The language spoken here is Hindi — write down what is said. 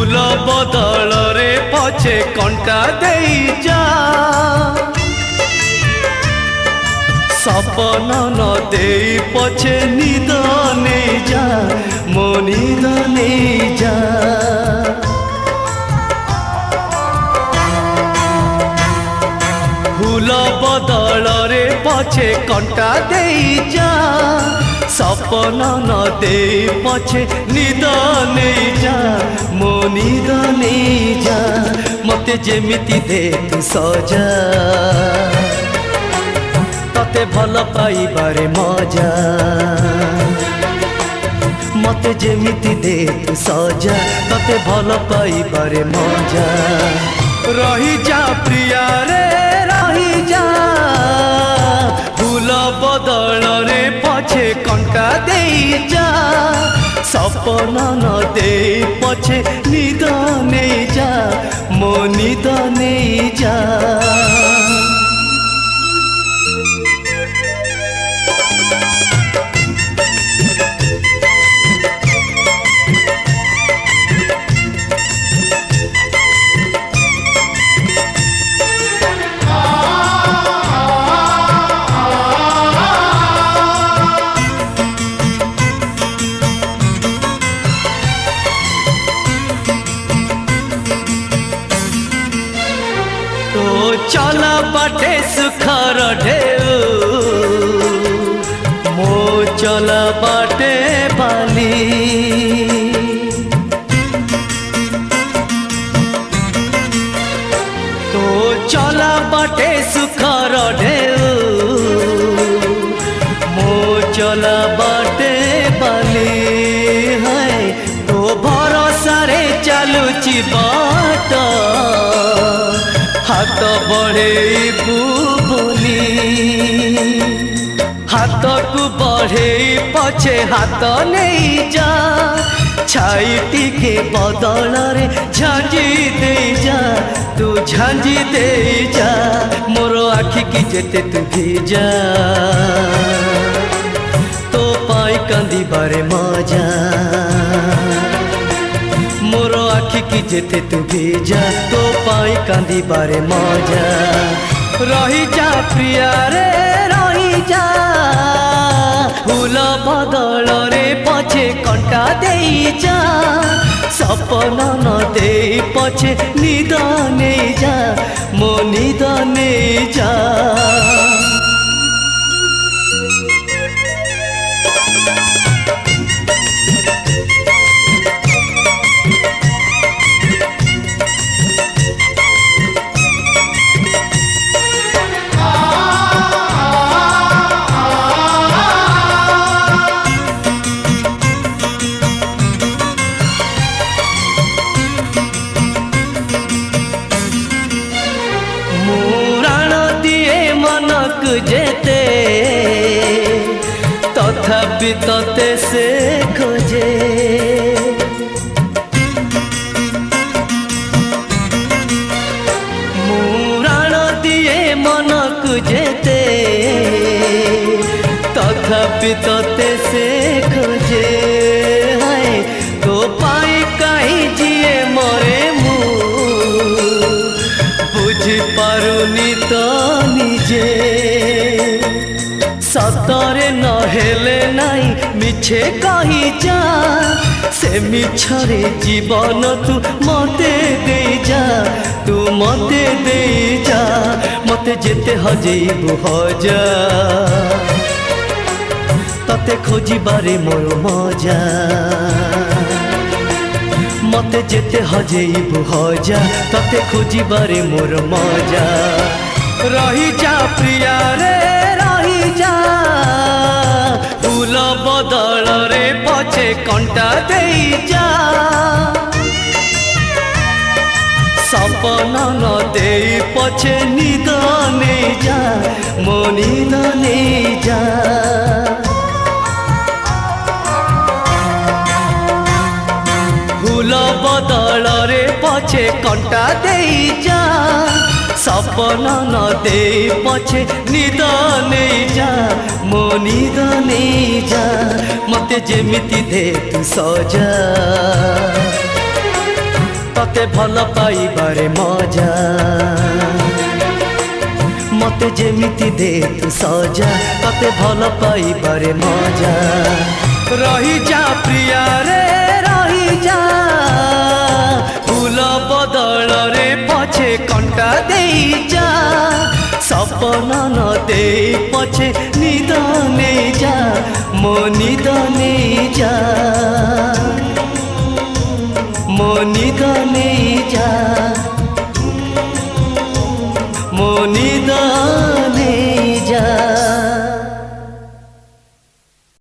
फूल बदल रे पछे कंटा देई जा सपन न देई पछे निद नहीं जा मो निद नहीं जा फूल बदल रे पछे कंटा देई जा सपन न दे पछे निद नहीं जा मो निद नहीं जा मते जेमिति दे तू सजा तते भल पाइबारे मजा मते जेमिति दे तू सजा तते भल पाइबारे मजा रही जा प्रिया रे रही जा फूल बदल रे पछे कंटा देई जा सपन न दे पछे निद नहीं जा मो निद नहीं जा चला बाटे सुखर ढेउ मो चला बाटे बाली तो चला बाटे सुखर ढेउ मो चला बाटे बाली है तो भरोसा रे चलुची बाट हाथ बढ़े बोली हाथ को बढ़े पछे हाथ नहीं जा छाई टिके बदल रे झांझी दे जा तू झांझी दे जा मोर आखि की जेते तू भेजा तो पाई कांदी बारे मजा मोर आखि की जेते तू भेजा तो पाई कांदी बारे मजा रही जा प्रिया रे रही जा फूल बदल रे पछे कंटा देई जा सपन न दे पछे निद नहीं जा मो निद नहीं जा जेते तथापि तते से खोजे मुराण दिए मनक जेते तथापि तते से खोजे है तो पाई कहीं जिए मरे मु बुझी पारुनी तो निजे सतरे न हेले नाई मिछे कही जा से मिछरे जीवन तू मते दे जा तू मते दे जा मते जेते हजेबु हजा तते खोजी बारे मोर मजा मते जेते हजेबु हजा तते खोजी बारे मोर मजा रही जा प्रिया रे रही जा फूल बदल रे पछे कंटा देई जा सपन न दे पछे निद नहीं जा मो निद नहीं जा फूल बदल रे पछे कंटा देई जा सपन न दे पछे निद नहीं जा मो निद नहीं जा मते जेमिति दे तू सजा तते भल पाइबारे मजा मते जेमिति दे तू सजा तते भल पाइबारे मजा रही जा प्रिया रे रही जा फूल बदल रे पछे कंटा दे जा सपना न दे पछे निद ने जा मो निद ने जा मो निद ने जा मो निद